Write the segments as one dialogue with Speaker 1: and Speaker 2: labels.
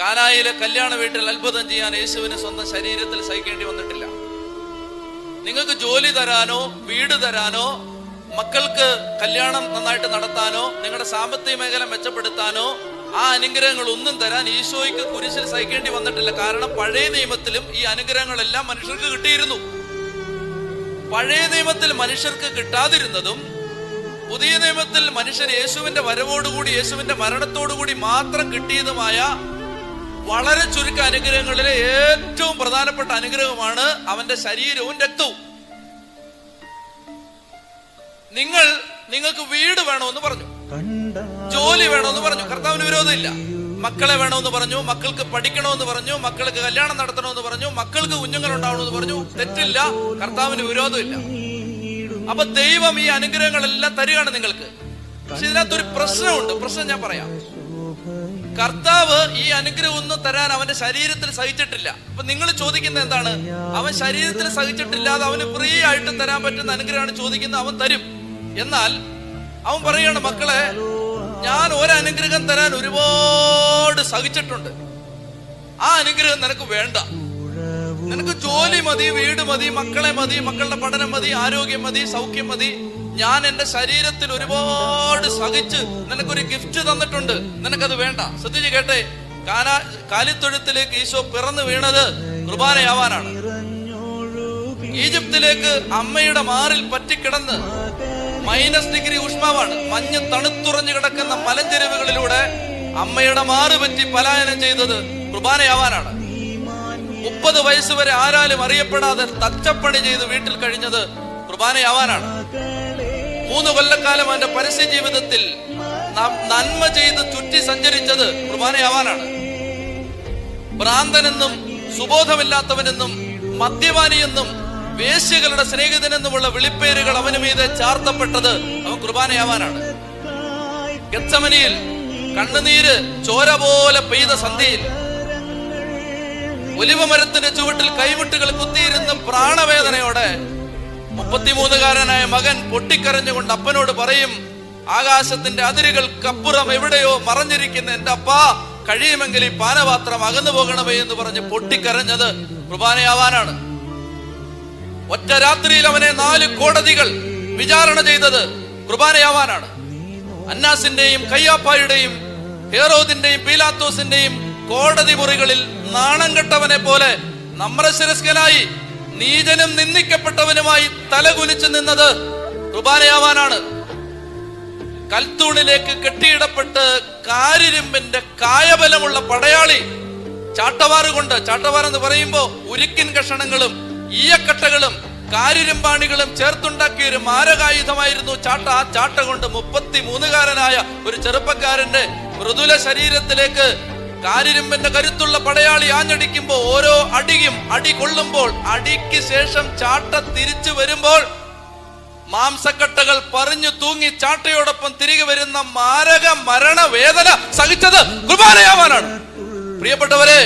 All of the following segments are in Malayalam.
Speaker 1: കാനായിലെ കല്യാണ വീട്ടിൽ അത്ഭുതം ചെയ്യാൻ യേശുവിന് സ്വന്തം ശരീരത്തിൽ സഹിക്കേണ്ടി വന്നിട്ടില്ല. നിങ്ങൾക്ക് ജോലി തരാനോ വീട് തരാനോ മക്കൾക്ക് കല്യാണം നന്നായിട്ട് നടത്താനോ നിങ്ങളുടെ സാമ്പത്തിക മേഖല മെച്ചപ്പെടുത്താനോ ആ അനുഗ്രഹങ്ങൾ ഒന്നും തരാൻ ഈശോയ്ക്ക് കുരിശിൽ സഹിക്കേണ്ടി വന്നിട്ടില്ല. കാരണം പഴയ നിയമത്തിലും ഈ അനുഗ്രഹങ്ങളെല്ലാം മനുഷ്യർക്ക് കിട്ടിയിരുന്നു. പഴയ നിയമത്തിൽ മനുഷ്യർക്ക് കിട്ടാതിരുന്നതും പുതിയ നിയമത്തിൽ മനുഷ്യർ യേശുവിന്റെ വരവോടുകൂടി യേശുവിന്റെ മരണത്തോടുകൂടി മാത്രം കിട്ടിയതുമായ വളരെ ചുരുക്ക അനുഗ്രഹങ്ങളിലെ ഏറ്റവും പ്രധാനപ്പെട്ട അനുഗ്രഹമാണ് അവന്റെ ശരീരവും രക്തവും. നിങ്ങൾക്ക് വീട് വേണമെന്ന് പറഞ്ഞു, ജോലി വേണമെന്ന് പറഞ്ഞു, കർത്താവിന് വിരോധമില്ല. മക്കളെ വേണമെന്ന് പറഞ്ഞു, മക്കൾക്ക് പഠിക്കണമെന്ന് പറഞ്ഞു, മക്കൾക്ക് കല്യാണം നടത്തണമെന്ന് പറഞ്ഞു, മക്കൾക്ക് കുഞ്ഞുങ്ങൾ ഉണ്ടാവണമെന്ന് പറഞ്ഞു, തെറ്റില്ല, കർത്താവിന് വിരോധമില്ല. അപ്പൊ ദൈവം ഈ അനുഗ്രഹങ്ങളെല്ലാം തരികയാണ് നിങ്ങൾക്ക്. പക്ഷെ ഇതിനകത്തൊരു പ്രശ്നമുണ്ട്. പ്രശ്നം ഞാൻ പറയാം. കർത്താവ് ഈ അനുഗ്രഹം ഒന്നും തരാൻ അവന്റെ ശരീരത്തിൽ സഹിച്ചിട്ടില്ല. അപ്പൊ നിങ്ങൾ ചോദിക്കുന്നത് എന്താണ്? അവൻ ശരീരത്തിൽ സഹിച്ചിട്ടില്ലാതെ അവന് ഫ്രീ ആയിട്ട് തരാൻ പറ്റുന്ന അനുഗ്രഹമാണ് ചോദിക്കുന്നത്. അവൻ തരും. എന്നാൽ അവൻ പറയാണ്, മക്കളെ, ഞാൻ ഒരനുഗ്രഹം തരാൻ ഒരുപാട് സഹിച്ചിട്ടുണ്ട്. ആ അനുഗ്രഹം നിനക്ക് വേണ്ട. നിനക്ക് ജോലി മതി, വീട് മതി, മക്കളെ മതി, മക്കളുടെ പഠനം മതി, ആരോഗ്യം മതി, സൗഖ്യം മതി. ഞാൻ എന്റെ ശരീരത്തിൽ ഒരുപാട് സഹിച്ച് നിനക്കൊരു ഗിഫ്റ്റ് തന്നിട്ടുണ്ട്, നിനക്കത് വേണ്ട. ശ്രദ്ധിച്ച് കേട്ടെ, കാലിത്തൊഴുത്തിലേക്ക് ഈശോ പിറന്നു വീണത് കുർബാനയാവാനാണ്. ഈജിപ്തിലേക്ക് അമ്മയുടെ മാറിൽ പറ്റിക്കിടന്ന് -डिग्री ഊഷ്മാവാണ്. മഞ്ഞ് തണുത്തുറഞ്ഞു കിടക്കുന്ന മലഞ്ചെരുവുകളിലൂടെ അമ്മയുടെ മാറ് പറ്റി പലായനം ചെയ്തത് കുർബാനയാവാനാണ്. 30 വയസ്സ് വരെ ആരാലും അറിയപ്പെടാതെ തച്ചപ്പണി ചെയ്ത് വീട്ടിൽ കഴിഞ്ഞത് കുർബാനയാവാനാണ്. 3 കൊല്ലക്കാലം അവന്റെ പരസ്യ ജീവിതത്തിൽ നാം നന്മ ചെയ്ത് ചുറ്റി സഞ്ചരിച്ചത് കുർബാനയാവാനാണ്. ഭ്രാന്തനെന്നും സുബോധമില്ലാത്തവനെന്നും മദ്യപാനിയെന്നും വേശ്യകളുടെ സ്നേഹിതനെന്നുമുള്ള വിളിപ്പേരുകൾ അവന് മീതെ ചാർത്തപ്പെട്ടത് അവൻ കുർബാനയാവാനാണ്. ഗെത്സമനിയിൽ കണ്ണുനീര് ചോര പോലെ പെയ്ത സന്ധ്യയിൽ ഒലിവമരത്തിന്റെ ചുവട്ടിൽ കൈമുട്ടുകൾ കുത്തിയിരുന്ന പ്രാണവേദനയോടെ 33-കാരനായ മകൻ പൊട്ടിക്കരഞ്ഞുകൊണ്ട് അപ്പനോട് പറയും, ആകാശത്തിന്റെ അതിരുകൾക്കപ്പുറം എവിടെയോ മറഞ്ഞിരിക്കുന്ന എന്റെ അപ്പ, കഴിയുമെങ്കിൽ ഈ പാനപാത്രം അകന്നു പോകണമേ എന്ന് പറഞ്ഞ് പൊട്ടിക്കരഞ്ഞത് കുർബാനയാവാനാണ്. ഒറ്റ രാത്രിയിൽ അവനെ 4 കോടതികൾ വിചാരണ ചെയ്തത് കുർബാനയാവാനാണ്. അന്നാസിന്റെയും കയ്യാപ്പായുടെയും ഹേറോദിന്റെയും പീലാത്തോസിന്റെയും കോടതി മുറികളിൽ നാണം കെട്ടവനെ പോലെ നമ്രശിരസ്കനായി നീചനും നിന്ദിക്കപ്പെട്ടവനുമായി തലകുലിച്ചു നിന്നത് കുർബാനയാവാനാണ്. കൽത്തൂണിലേക്ക് കെട്ടിയിടപ്പെട്ട് കാരിരുമ്പിന്റെ കായബലമുള്ള പടയാളി ചാട്ടവാറുകൊണ്ട്, ചാട്ടവാർ എന്ന് പറയുമ്പോ ഉരുക്കിൻ കഷണങ്ങളും ഈയക്കട്ടകളും കാരിരുമ്പാണികളും ചേർത്തുണ്ടാക്കിയ ഒരു മാരകായുധമായിരുന്നു ചാട്ട. ആ ചാട്ട കൊണ്ട് 33-കാരനായ ഒരു ചെറുപ്പക്കാരന്റെ മൃദുല ശരീരത്തിലേക്ക് കാരിരുമ്പിന്റെ കരുത്തുള്ള പടയാളി ആഞ്ഞടിക്കുമ്പോൾ ഓരോ അടിയും അടി കൊള്ളുമ്പോൾ അടിക്ക് ശേഷം ചാട്ട തിരിച്ചു വരുമ്പോൾ മാംസക്കട്ടകൾ പറഞ്ഞു തൂങ്ങി ചാട്ടയോടൊപ്പം തിരികെ വരുന്ന മാരക മരണവേദന സഹിച്ചത് കുർബാനയാവാനാണ്. പ്രിയപ്പെട്ടവരെ,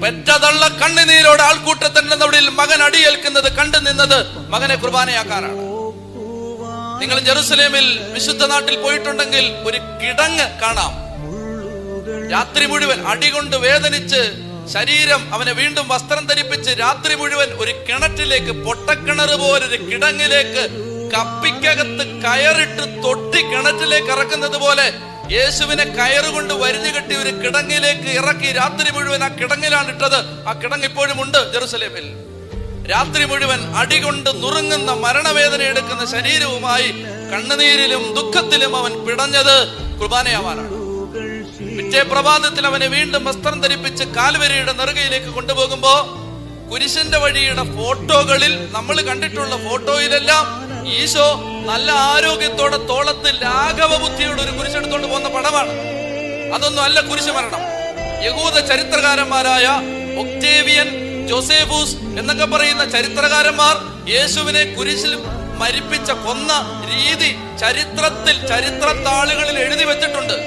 Speaker 1: പെറ്റതള്ള കണ്ണുനീരോടെ ആൾക്കൂട്ടത്തിന്റെ നടുവിൽ മകൻ അടിയേൽക്കുന്നത് കണ്ടു നിന്നത് മകനെ കുർബാനയാക്കാനാണ്. നിങ്ങൾ ജെറുസലേമിൽ വിശുദ്ധ നാട്ടിൽ പോയിട്ടുണ്ടെങ്കിൽ ഒരു കിടങ്ങ് കാണാം. രാത്രി മുഴുവൻ അടികൊണ്ട് വേദനിച്ച് ശരീരം അവനെ വീണ്ടും വസ്ത്രം ധരിപ്പിച്ച് രാത്രി മുഴുവൻ ഒരു കിണറ്റിലേക്ക്, പൊട്ടക്കിണർ പോലൊരു കിടങ്ങിലേക്ക് കപ്പിക്കകത്ത് കയറിട്ട് തൊട്ടി കിണറ്റിലേക്ക് ഇറക്കുന്നത് പോലെ യേശുവിനെ കയറുകൊണ്ട് വരിഞ്ഞു കെട്ടി ഒരു കിടങ്ങിലേക്ക് ഇറക്കി രാത്രി മുഴുവൻ ആ കിടങ്ങിലാണ് ഇട്ടത്. ആ കിടങ്ങ് ഇപ്പോഴും ഉണ്ട് ജെറുസലേമിൽ. രാത്രി മുഴുവൻ അടികൊണ്ട് നുറുങ്ങുന്ന മരണവേദന എടുക്കുന്ന ശരീരവുമായി കണ്ണുനീരിലും ദുഃഖത്തിലും അവൻ പിടഞ്ഞത് കുർബാനയാവാനാണ്. പിറ്റേ പ്രഭാതത്തിൽ അവനെ വീണ്ടും വസ്ത്രം ധരിപ്പിച്ച് കാൽവരിയുടെ നെറുകയിലേക്ക് കൊണ്ടുപോകുമ്പോ കുരിശിന്റെ വഴിയുടെ ഫോട്ടോകളിൽ നമ്മൾ കണ്ടിട്ടുള്ള ഫോട്ടോയിലെല്ലാം ഈശോ നല്ല ആരോഗ്യത്തോടെ തോളത്ത് ലാഘവ ബുദ്ധിയോടെ ഒരു കുരിശെടുത്തോണ്ട് പോകുന്ന പടമാണ്. അതൊന്നും അല്ല കുരിശ് മരണം. യഹൂദ ചരിത്രകാരന്മാരായ ഒക്ടേവിയൻ, ജോസേഫൂസ് എന്നൊക്കെ പറയുന്ന ചരിത്രകാരന്മാർ യേശുവിനെ കുരിശിൽ മരിപ്പിച്ച കൊന്ന രീതി ചരിത്രത്താളുകളിൽ എഴുതി വെച്ചിട്ടുണ്ട്.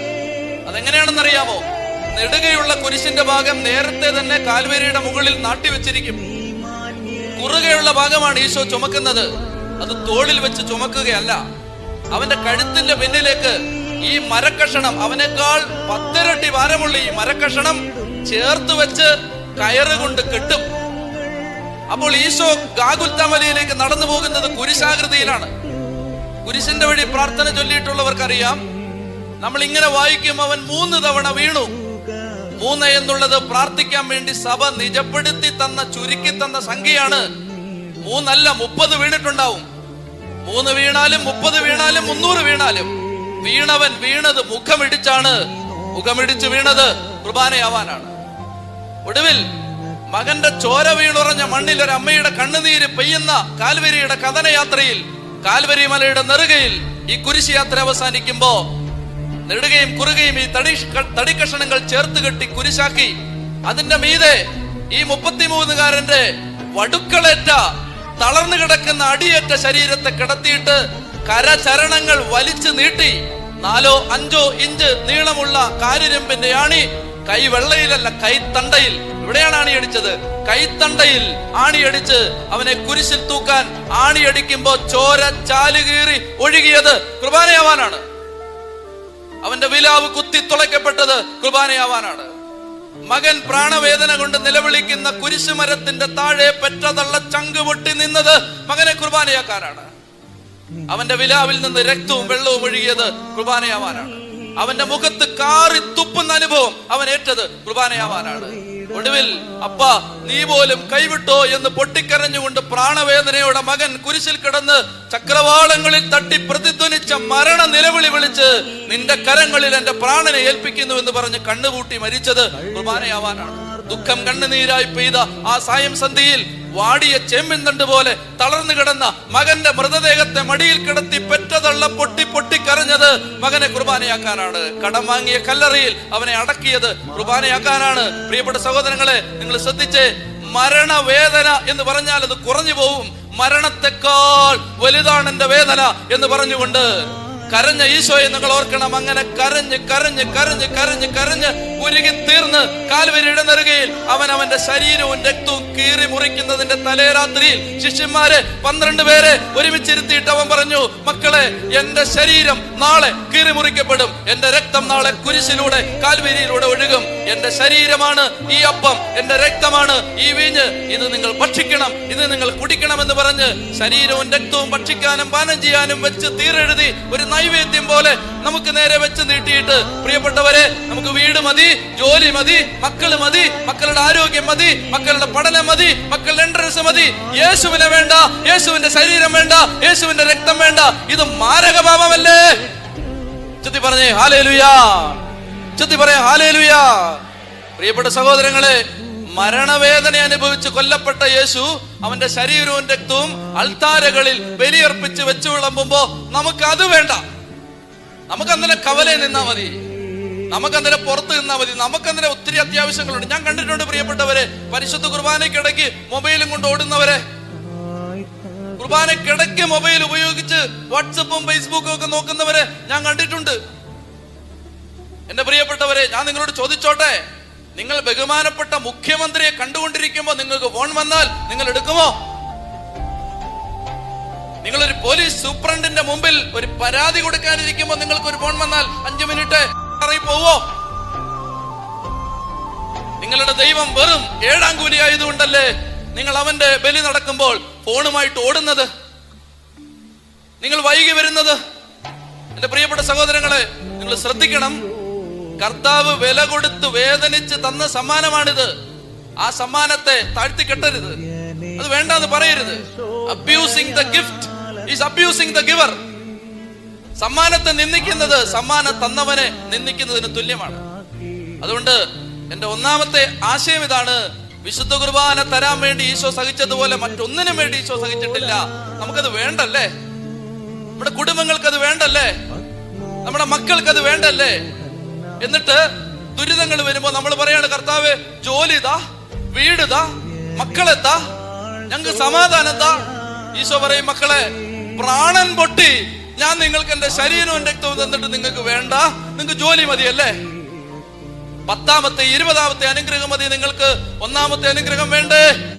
Speaker 1: അതെങ്ങനെയാണെന്നറിയാമോ? നെടുകയുള്ള കുരിശിന്റെ ഭാഗം നേരത്തെ തന്നെ കാൽവരിയുടെ മുകളിൽ നാട്ടിവെച്ചിരിക്കും. കുറുകയുള്ള ഭാഗമാണ് ഈശോ ചുമക്കുന്നത്. അത് തോളിൽ വെച്ച് ചുമക്കുകയല്ല. അവന്റെ കഴുത്തിന്റെ പിന്നിലേക്ക് ഈ മരക്കഷണം, അവനേക്കാൾ 10 ഇരട്ടി ഭാരമുള്ള ഈ മരക്കഷണം ചേർത്ത് വെച്ച് കയറുകൊണ്ട് കെട്ടും. അപ്പോൾ ഈശോ ഗാഗുൽത്ത മലയിലേക്ക് നടന്നു പോകുന്നത് കുരിശാകൃതിയിലാണ്. കുരിശിന്റെ വഴി പ്രാർത്ഥന ചൊല്ലിയിട്ടുള്ളവർക്കറിയാം, നമ്മൾ ഇങ്ങനെ വായിക്കും, അവൻ 3 തവണ വീണു. 3 എന്നുള്ളത് പ്രാർത്ഥിക്കാൻ വേണ്ടി സഭ നിജപ്പെടുത്തി തന്ന, ചുരുക്കി തന്ന സംഖ്യയാണ്. 3 അല്ല, 30 വീണിട്ടുണ്ടാവും. 3 വീണാലും 30 വീണാലും 300 വീണാലും വീണവൻ വീണത് മുഖമിടിച്ചാണ്. മുഖമിടിച്ച് വീണത് കുർബാനയാവാനാണ്. ഒടുവിൽ മകന്റെ ചോര വീണുറഞ്ഞ മണ്ണിൽ ഒരു അമ്മയുടെ കണ്ണുനീര് പെയ്യുന്ന കാൽവരിയുടെ കഥനയാത്രയിൽ, കാൽവരി മലയുടെ നെറുകയിൽ ഈ കുരിശ് യാത്ര അവസാനിക്കുമ്പോ നെടുകയും കുറുകയും ഈ തടിക്കഷണങ്ങൾ ചേർത്ത് കെട്ടി കുരിശാക്കി അതിന്റെ മീതെ ഈ 33കാരന്റെ വടുക്കളേറ്റ, തളർന്നു കിടക്കുന്ന അടിയേറ്റ ശരീരത്തെ കിടത്തിയിട്ട് കരചരണങ്ങൾ വലിച്ചു നീട്ടി 4-5 ഇഞ്ച് നീളമുള്ള കാരിരുമ്പിന്റെ ആണി, കൈവെള്ളയിലല്ല കൈത്തണ്ടയിൽ, ഇവിടെയാണ് ആണിയടിച്ചത്, കൈത്തണ്ടയിൽ ആണിയടിച്ച് അവനെ കുരിശിൽ തൂക്കാൻ ആണിയടിക്കുമ്പോ ചോര ചാലുകീറി ഒഴുകിയത് കുർബാനയാവാനാണ്. അവന്റെ വിലാവ് കുത്തി തുളയ്ക്കപ്പെട്ടത് കുർബാനയാവാനാണ്. മകൻ പ്രാണവേദന കൊണ്ട് നിലവിളിക്കുന്ന കുരിശുമരത്തിന്റെ താഴെ പെറ്റതള്ള ചങ്ക് പൊട്ടി നിന്നത് മകനെ കുർബാനയാക്കാനാണ്. അവന്റെ വിലാവിൽ നിന്ന് രക്തവും വെള്ളവും ഒഴുകിയത് കുർബാനയാവാനാണ്. അവന്റെ മുഖത്ത് കാറി തുപ്പുന്ന അനുഭവം അവൻ ഏറ്റത് കുർബാനയാവാനാണ്. ഒടുവിൽ അപ്പ നീ പോലും കൈവിട്ടോ എന്ന് പൊട്ടിക്കരഞ്ഞുകൊണ്ട് പ്രാണവേദനയോടെ മകൻ കുരിശിൽ കിടന്ന് ചക്രവാളങ്ങളിൽ തട്ടി പ്രതിധ്വനിച്ച മരണ നിലവിളി വിളിച്ച് നിന്റെ കരങ്ങളിൽ എന്റെ പ്രാണനെ ഏൽപ്പിക്കുന്നു എന്ന് പറഞ്ഞ് കണ്ണുപൂട്ടി മരിച്ചത് കുർബാനയാവാനാണ്. ദുഃഖം കണ്ണുനീരായി പെയ്ത ആ സായം സന്ധ്യയിൽ വാടിയ ചേമ്പിൻ തണ്ട് പോലെ തളർന്നു കിടന്ന മകന്റെ മൃതദേഹത്തെ മടിയിൽ കിടത്തി പെറ്റതള്ള പൊട്ടി പൊട്ടി കരഞ്ഞത് മകനെ കുർബാനയാക്കാനാണ്. കടം വാങ്ങിയ കല്ലറയിൽ അവനെ അടക്കിയത് കുർബാനയാക്കാനാണ്. പ്രിയപ്പെട്ട സഹോദരങ്ങളെ, നിങ്ങൾ ശ്രദ്ധിച്ചേ, മരണവേദന എന്ന് പറഞ്ഞാൽ അത് കുറഞ്ഞു പോവും. മരണത്തെക്കാൾ വലുതാണ് എന്റെ വേദന എന്ന് പറഞ്ഞുകൊണ്ട് കരഞ്ഞ ഈശോയെ നിങ്ങൾ ഓർക്കണം. അങ്ങനെ കരഞ്ഞ് കരഞ്ഞ് കരഞ്ഞ് കരഞ്ഞ് കരഞ്ഞ് ഉരുകി തീർന്ന് കാൽവരിയുടെ നെറുകയിൽ അവൻ അവന്റെ ശരീരവും രക്തവും കീറി മുറിക്കുന്നതിന്റെ തലേരാത്രിയിൽ ശിഷ്യന്മാരെ 12 പേരെ ഒരുമിച്ചിരുത്തിയിട്ട് അവൻ പറഞ്ഞു, മക്കളെ, എന്റെ ശരീരം നാളെ കീറി മുറിക്കപ്പെടും, എന്റെ രക്തം നാളെ കുരിശിലൂടെ കാൽവരിയിലൂടെ ഒഴുകും. എന്റെ ശരീരമാണ് ഈ അപ്പം, എന്റെ രക്തമാണ് ഈ വീഞ്ഞ്, ഇത് നിങ്ങൾ ഭക്ഷിക്കണം, ഇത് നിങ്ങൾ കുടിക്കണം എന്ന് പറഞ്ഞ് ശരീരവും രക്തവും ഭക്ഷിക്കാനും പാനം ചെയ്യാനും വെച്ച് തീരെഴുതി ഒരു നൈവേദ്യം പോലെ നമുക്ക് നേരെ വെച്ച് നീട്ടിയിട്ട്, പ്രിയപ്പെട്ടവരെ, നമുക്ക് വീട് മതി, ജോലി മതി, മക്കള് മതി, മക്കളുടെ ആരോഗ്യം മതി, മക്കളുടെ പഠനം മതി, മക്കളുടെ എൻട്രൻസ് മതി, യേശുവിനെ വേണ്ട, യേശുവിന്റെ ശരീരം വേണ്ട, യേശുവിന്റെ രക്തം വേണ്ട. ഇത് മാരകപാപമല്ലേ? ചൊല്ലി പറഞ്ഞേ ഹല്ലേലൂയാ, ചൊല്ലി പറയാ ഹല്ലേലൂയാ. പ്രിയപ്പെട്ട സഹോദരങ്ങളെ, മരണവേദന അനുഭവിച്ച് കൊല്ലപ്പെട്ട യേശു അവന്റെ ശരീരവും രക്തവും അൾത്താരകളിൽ ബലിയർപ്പിച്ച് വെച്ചു വിളമ്പുമ്പോ നമുക്ക് അത് വേണ്ട. നമുക്കന്നേരം കവലയിൽ നിന്നാ മതി, നമുക്കന്നേരം പുറത്ത് നിന്നാ മതി, നമുക്കന്നേരം ഒത്തിരി അത്യാവശ്യങ്ങളുണ്ട്. ഞാൻ കണ്ടിട്ടുണ്ട് പ്രിയപ്പെട്ടവരെ, പരിശുദ്ധ കുർബാനയ്ക്കിടയ്ക്ക് മൊബൈലും കൊണ്ട് ഓടുന്നവരെ, കുർബാനയ്ക്കിടയ്ക്ക് മൊബൈൽ ഉപയോഗിച്ച് വാട്സപ്പും ഫേസ്ബുക്കും ഒക്കെ നോക്കുന്നവരെ ഞാൻ കണ്ടിട്ടുണ്ട്. എന്റെ പ്രിയപ്പെട്ടവരെ, ഞാൻ നിങ്ങളോട് ചോദിച്ചോട്ടെ, നിങ്ങൾ ബഹുമാനപ്പെട്ട മുഖ്യമന്ത്രിയെ കണ്ടുകൊണ്ടിരിക്കുമ്പോ നിങ്ങൾക്ക് ഫോൺ വന്നാൽ നിങ്ങൾ എടുക്കുമോ? നിങ്ങളൊരു പോലീസ് സൂപ്രണ്ടിന്റെ മുമ്പിൽ ഒരു പരാതി കൊടുക്കാനിരിക്കുമ്പോ നിങ്ങൾക്ക് ഒരു ഫോൺ വന്നാൽ 5 മിനിറ്റ് പോവോ? നിങ്ങളുടെ ദൈവം വെറും 7ആം കൂലി ആയതുകൊണ്ടല്ലേ നിങ്ങൾ അവന്റെ ബലി നടക്കുമ്പോൾ ഫോണുമായിട്ട് ഓടുന്നത്, നിങ്ങൾ വൈകി വരുന്നത്? എന്റെ പ്രിയപ്പെട്ട സഹോദരങ്ങളെ, നിങ്ങൾ ശ്രദ്ധിക്കണം. കർത്താവ് വില കൊടുത്ത് വേദനിച്ച് തന്ന സമ്മാനമാണിത്. ആ സമ്മാനത്തെ താഴ്ത്തിക്കെട്ടരുത്, അത് വേണ്ടെന്ന് പറയരുത്. Abusing the gift is abusing the giver. സമ്മാനത്തെ നിന്ദിക്കുന്നത് സമ്മാനം തന്നവനെ നിന്ദിക്കുന്നതിന് തുല്യമാണ്. അതുകൊണ്ട് എന്റെ ഒന്നാമത്തെ ആശയം ഇതാണ്: വിശുദ്ധ കുർബാന തരാൻ വേണ്ടി ഈശോ സഹിച്ചതുപോലെ മറ്റൊന്നിനും വേണ്ടി ഈശോ സഹിച്ചിട്ടില്ല. നമുക്കത് വേണ്ടല്ലേ? നമ്മുടെ കുടുംബങ്ങൾക്ക് അത് വേണ്ടല്ലേ? നമ്മുടെ മക്കൾക്ക് അത് വേണ്ടല്ലേ? എന്നിട്ട് ദുരിതങ്ങൾ വരുമ്പോ നമ്മൾ പറയാണ്, കർത്താവേ, ജോലി താ, വീട് താ, മക്കളെത്താ, ഞങ്ങൾക്ക് സമാധാനം താ. ഈശോ പറയും, മക്കളെ, പ്രാണൻ പൊട്ടി ഞാൻ നിങ്ങൾക്ക് എന്റെ ശരീരവും രക്തവും തന്നിട്ട് നിങ്ങൾക്ക് വേണ്ട, നിങ്ങൾക്ക് ജോലി മതിയല്ലേ? 10ാമത്തെ 20ാമത്തെ അനുഗ്രഹം മതി, നിങ്ങൾക്ക് 1ാമത്തെ അനുഗ്രഹം വേണ്ടേ?